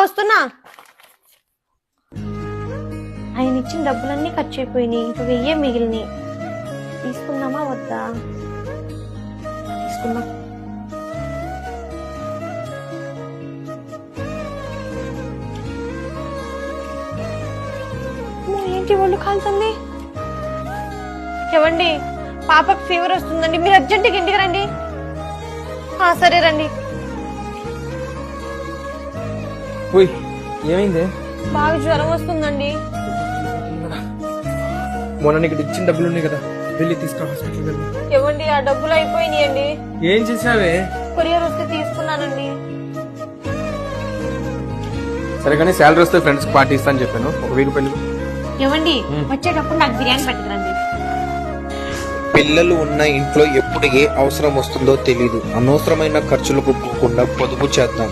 వస్తున్నా. ఆయన ఇచ్చిన డబ్బులన్నీ ఖర్చు అయిపోయినాయి, ఇంకా 1000 మిగిలినాయి. తీసుకుందామా వద్దా? తీసుకుందాం. ఏంటి ఒళ్ళు కాలుతుంది? ఏవండి, పాపకు ఫీవర్ వస్తుందండి, మీరు అర్జెంటుగా ఇంటికి రండి. సరే రండి. ఏమైంది? బాగా జ్వరం వస్తుందండి. మొన్న నీకు ఇచ్చిన డబ్బులు ఉన్నాయి కదా, వెళ్ళి తీసుకురా హాస్పిటల్కి వెళ్ళి. ఏవండి, ఆ డబ్బులు అయిపోయినాయండి. ఏం చేసావే? కొరియర్ వస్తే తీసుకున్నానండి. సరే కానీ శాలరీ వస్తే ఫ్రెండ్స్ పార్టీ ఇస్తాను చెప్పాను, 1000 రూపాయలు. ఏవండి, వచ్చేటప్పుడు నాకు బిర్యానీ పట్టుకురండి. పిల్లలు ఉన్న ఇంట్లో ఎప్పుడు ఏ అవసరం వస్తుందో తెలీదు. అనవసరమైన ఖర్చులకు పోకుండా పొదుపు చేద్దాం.